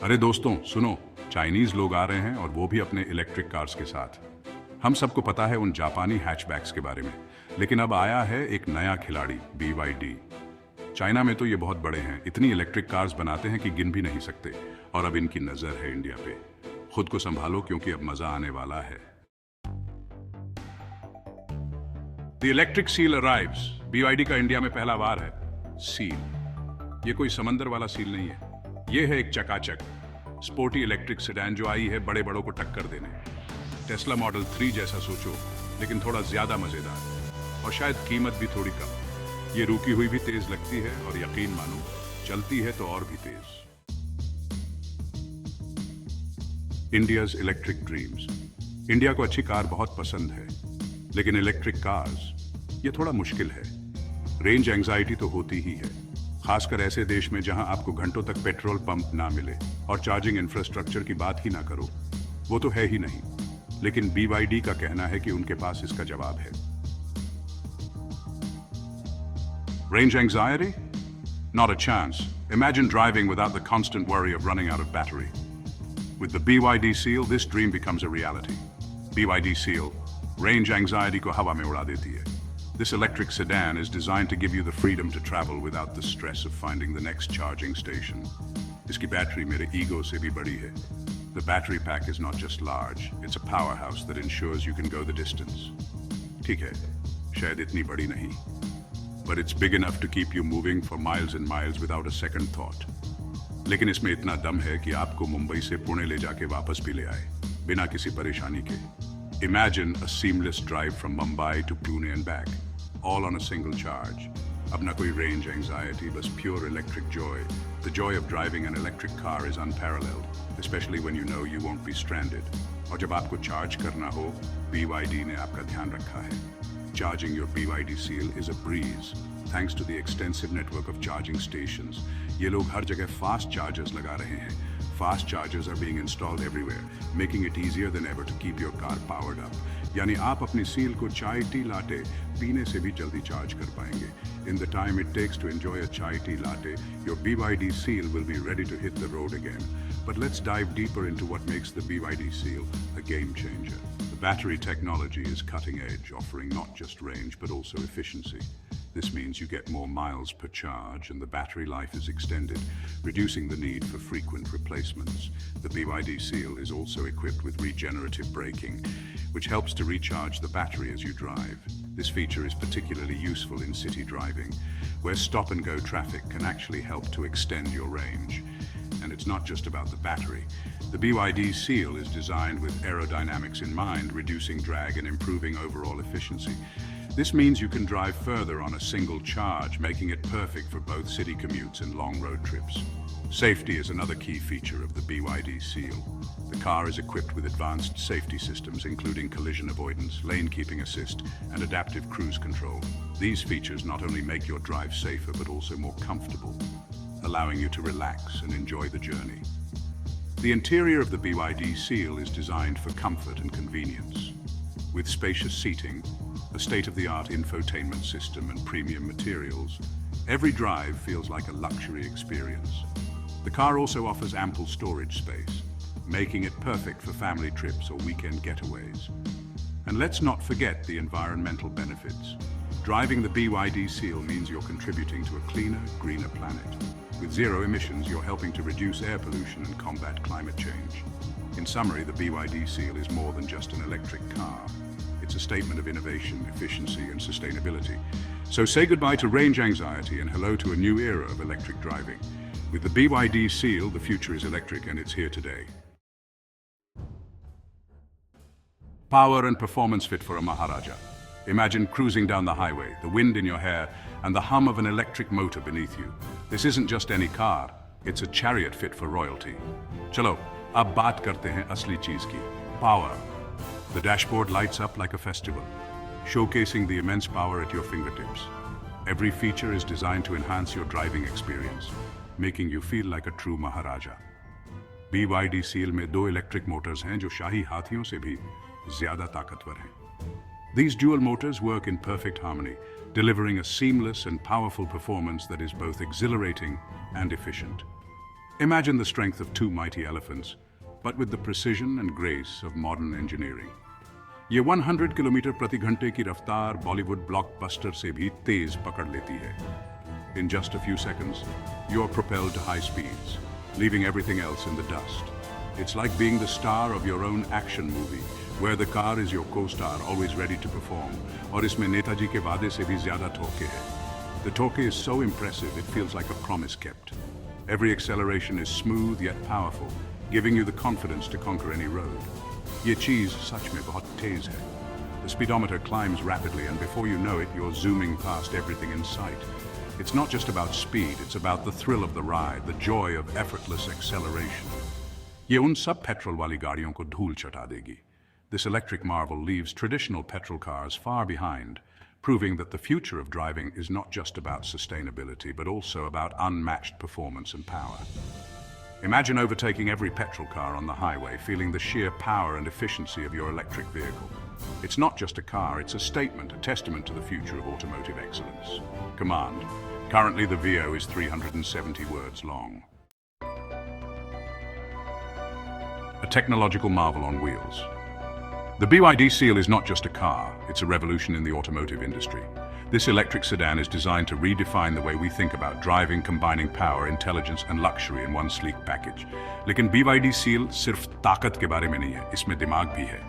अरे दोस्तों सुनो, चाइनीज लोग आ रहे हैं और वो भी अपने इलेक्ट्रिक कार्स के साथ। हम सबको पता है उन जापानी हैचबैक्स के बारे में, लेकिन अब आया है एक नया खिलाड़ी BYD। चाइना में तो ये बहुत बड़े हैं, इतनी इलेक्ट्रिक कार्स बनाते हैं कि गिन भी नहीं सकते। और अब इनकी नजर है इंडिया पे। खुद को संभालो क्योंकि अब मजा आने वाला है। The electric seal arrives. BYD का इंडिया में पहला वार है। सील, ये कोई समंदर वाला सील नहीं है, ये है एक चकाचक स्पोर्टी इलेक्ट्रिक सेडान जो आई है बड़े बड़ों को टक्कर देने। टेस्ला मॉडल 3 जैसा सोचो, लेकिन थोड़ा ज्यादा मजेदार और शायद कीमत भी थोड़ी कम। ये रुकी हुई भी तेज लगती है और यकीन मानो चलती है तो और भी तेज। India's electric dreams. इंडिया को अच्छी कार बहुत पसंद है, लेकिन इलेक्ट्रिक कार्स ये थोड़ा मुश्किल है। रेंज एंजाइटी तो होती ही है, खासकर ऐसे देश में जहां आपको घंटों तक पेट्रोल पंप ना मिले और चार्जिंग इंफ्रास्ट्रक्चर की बात ही ना करो। वो तो है ही नहीं, लेकिन BYD का कहना है कि उनके पास इसका जवाब है। Range anxiety? Not a chance. Imagine driving without the constant worry of running out of battery. With the BYD Seal, this dream becomes a reality. BYD Seal, range anxiety को हवा में उड़ा देती है। This electric sedan is designed to give you the freedom to travel without the stress of finding the next charging station. इसकी battery मेरे ego से भी बड़ी है। The battery pack is not just large, it's a powerhouse that ensures you can go the distance. ठीक है, शायद इतनी बड़ी नहीं, but it's big enough to keep you moving for miles and miles without a second thought. लेकिन इसमें इतना दम है कि आपको मुंबई से पुणे ले जाके वापस भी ले आए, बिना किसी परेशानी के। Imagine a seamless drive from Mumbai to Pune and back, all on a single charge. अब ना कोई range anxiety, बस pure electric joy. The joy of driving an electric car is unparalleled, especially when you know you won't be stranded. और जब आपको charge करना हो, BYD ने आपका ध्यान रखा है। Charging your BYD Seal is a breeze, thanks to the extensive network of charging stations. ये लोग हर जगह fast chargers लगा रहे हैं। Fast chargers are being installed everywhere, making it easier than ever to keep your car powered up. यानी आप अपनी seal को चाय टी लाटे पीने से भी जल्दी चार्ज कर पाएंगे। In the time it takes to enjoy a chai tea latte, your BYD Seal will be ready to hit the road again. But let's dive deeper into what makes the BYD Seal a game changer. The battery technology is cutting edge, offering not just range but also efficiency. This means you get more miles per charge and the battery life is extended, reducing the need for frequent replacements. The BYD Seal is also equipped with regenerative braking, which helps to recharge the battery as you drive. This feature is particularly useful in city driving, where stop-and-go traffic can actually help to extend your range. And it's not just about the battery. The BYD Seal is designed with aerodynamics in mind, reducing drag and improving overall efficiency. This means you can drive further on a single charge, making it perfect for both city commutes and long road trips. Safety is another key feature of the BYD Seal. The car is equipped with advanced safety systems, including collision avoidance, lane keeping assist, and adaptive cruise control. These features not only make your drive safer, but also more comfortable, allowing you to relax and enjoy the journey. The interior of the BYD Seal is designed for comfort and convenience. With spacious seating, a state-of-the-art infotainment system, and premium materials, every drive feels like a luxury experience. The car also offers ample storage space, making it perfect for family trips or weekend getaways. And let's not forget the environmental benefits. Driving the BYD Seal means you're contributing to a cleaner, greener planet. With zero emissions, you're helping to reduce air pollution and combat climate change. In summary, the BYD Seal is more than just an electric car. It's a statement of innovation, efficiency, and sustainability. So say goodbye to range anxiety and hello to a new era of electric driving. With the BYD Seal, the future is electric and it's here today. Power and performance fit for a Maharaja. Imagine cruising down the highway, the wind in your hair, and the hum of an electric motor beneath you. This isn't just any car, it's a chariot fit for royalty. Chalo, ab baat karte hain asli cheez ki, power. The dashboard lights up like a festival, showcasing the immense power at your fingertips. Every feature is designed to enhance your driving experience, making you feel like a true Maharaja. BYD Seal में 2 electric Motors हैं जो शाही हाथियों से भी ज्यादा ताकतवर हैं। These dual motors work in perfect harmony, delivering a seamless and powerful performance that is both exhilarating and efficient. Imagine the strength of two mighty elephants, but with the precision and grace of modern engineering. ये 100 kilometre प्रति घंटे की रफ्तार Bollywood blockbuster से भी तेज पकड़ लेती है. In just a few seconds, you are propelled to high speeds, leaving everything else in the dust. It's like being the star of your own action movie, where the car is your co-star, always ready to perform. और इसमें नेताजी के वादे से भी ज्यादा ठोके है. The torque is so impressive, it feels like a promise kept. Every acceleration is smooth yet powerful, giving you the confidence to conquer any road. ये चीज सच में बहुत तेज है. The speedometer climbs rapidly, and before you know it, you're zooming past everything in sight. It's not just about speed, it's about the thrill of the ride, the joy of effortless acceleration. ये उन सब petrol वाली गाड़ियों को धूल चटा देगी. This electric marvel leaves traditional petrol cars far behind, proving that the future of driving is not just about sustainability, but also about unmatched performance and power. Imagine overtaking every petrol car on the highway, feeling the sheer power and efficiency of your electric vehicle. It's not just a car, it's a statement, a testament to the future of automotive excellence. Command. Currently the VO is 370 words long. A technological marvel on wheels. The BYD Seal is not just a car, it's a revolution in the automotive industry. This electric sedan is designed to redefine the way we think about driving, combining power, intelligence and luxury in one sleek package. लेकिन BYD Seal सिर्फ ताकत के बारे में नहीं है, इसमें दिमाग भी है.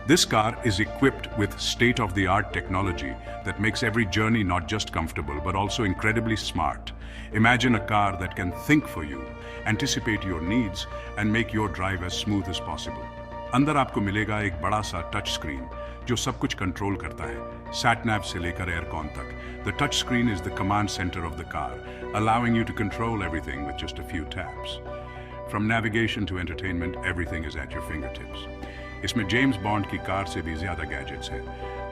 This car is equipped with state-of-the-art technology that makes every journey not just comfortable but also incredibly smart. Imagine a car that can think for you, anticipate your needs and make your drive as smooth as possible. अंदर आपको मिलेगा एक बड़ा सा touch screen जो सब कुछ control करता है, सैट नैव से लेकर एयरकॉन तक. The touch screen is the command center of the car, allowing you to control everything with just a few taps. From navigation to entertainment, everything is at your fingertips. इसमें James bond की car से भी ज्यादा gadgets हैं.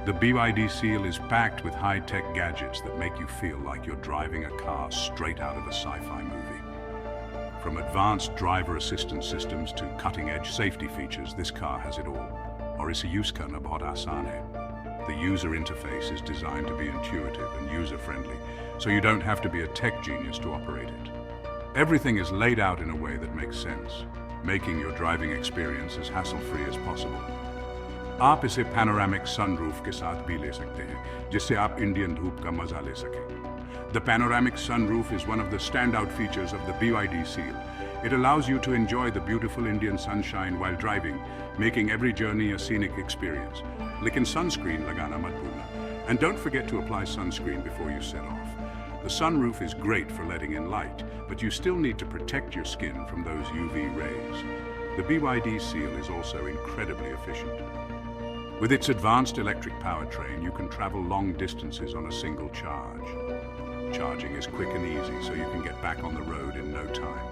The BYD Seal is packed with high-tech gadgets that make you feel like you're driving a car straight out of a sci-fi movie. From advanced driver assistance systems to cutting-edge safety features, this car has it all. और इसे use करना बहुत आसान है. The user interface is designed to be intuitive and user-friendly, so you don't have to be a tech genius to operate it. Everything is laid out in a way that makes sense, making your driving experience as hassle-free as possible. आप इसे panoramic sunroof के साथ भी ले सकते हैं, जिससे आप इंडियन धूप का मजा ले सकें. The panoramic sunroof is one of the standout features of the BYD Seal. It allows you to enjoy the beautiful Indian sunshine while driving, making every journey a scenic experience. लेकिन sunscreen लगाना मत भूलना. And don't forget to apply sunscreen before you set off. The sunroof is great for letting in light, but you still need to protect your skin from those UV rays. The BYD Seal is also incredibly efficient. With its advanced electric powertrain, you can travel long distances on a single charge. Charging is quick and easy, so you can get back on the road in no time.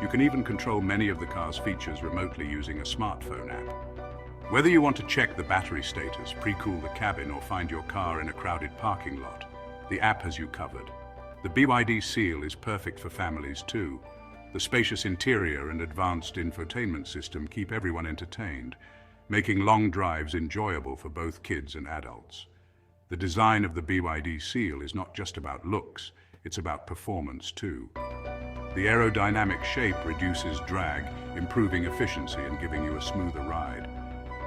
You can even control many of the car's features remotely using a smartphone app. Whether you want to check the battery status, pre-cool the cabin, or find your car in a crowded parking lot, the app has you covered. The BYD Seal is perfect for families too. The spacious interior and advanced infotainment system keep everyone entertained, making long drives enjoyable for both kids and adults. The design of the BYD Seal is not just about looks, it's about performance too. The aerodynamic shape reduces drag, improving efficiency and giving you a smoother ride.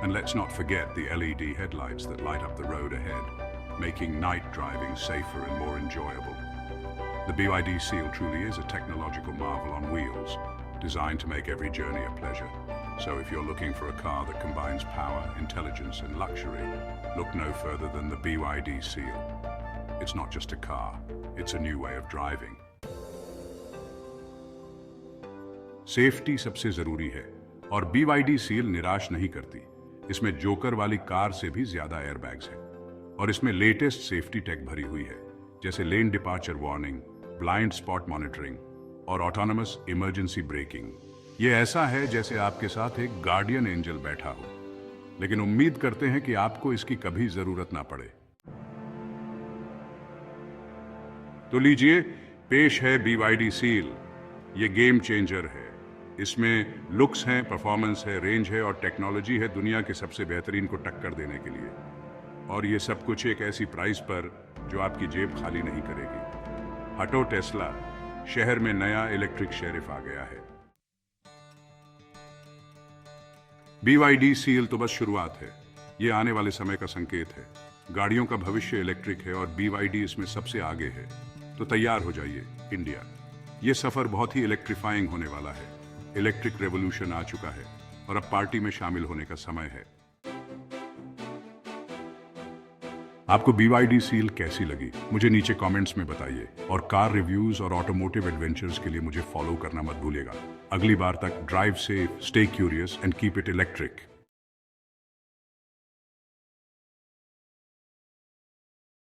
And let's not forget the LED headlights that light up the road ahead, making night driving safer and more enjoyable. The BYD Seal truly is a technological marvel on wheels, designed to make every journey a pleasure. So if you're looking for a car that combines power, intelligence and luxury, look no further than the BYD Seal. It's not just a car, it's a new way of driving. Safety सबसे जरूरी है और BYD Seal निराश नहीं करती. इसमें joker वाली car से भी ज्यादा एयरबैग्स हैं और इसमें लेटेस्ट सेफ्टी टेक भरी हुई है, जैसे lane departure warning, blind spot monitoring और ऑटोनमस इमरजेंसी ब्रेकिंग. ये ऐसा है जैसे आपके साथ एक गार्डियन एंजल बैठा हो, लेकिन उम्मीद करते हैं कि आपको इसकी कभी जरूरत ना पड़े. तो लीजिए, पेश है BYD Seal. ये गेम चेंजर है. इसमें लुक्स हैं, परफॉर्मेंस है, रेंज है और टेक्नोलॉजी है दुनिया के सबसे बेहतरीन को टक्कर देने के लिए. और ये सब कुछ एक ऐसी प्राइस पर जो आपकी जेब खाली नहीं करेगी. हटो टेस्ला, शहर में नया इलेक्ट्रिक शेरिफ आ गया है। BYD सील तो बस शुरुआत है, ये आने वाले समय का संकेत है। गाड़ियों का भविष्य इलेक्ट्रिक है और BYD इसमें सबसे आगे है। तो तैयार हो जाइए इंडिया, ये सफर बहुत ही इलेक्ट्रीफाइंग होने वाला है। इलेक्ट्रिक रेवोल्यूशन आ चुका है और अब पार्टी में शामिल होने का समय है। आपको BYD सील कैसी लगी मुझे नीचे कमेंट्स में बताइए और कार रिव्यूज और ऑटोमोटिव एडवेंचर्स के लिए मुझे फॉलो करना मत भूलिएगा। अगली बार तक drive safe, stay curious and keep it electric.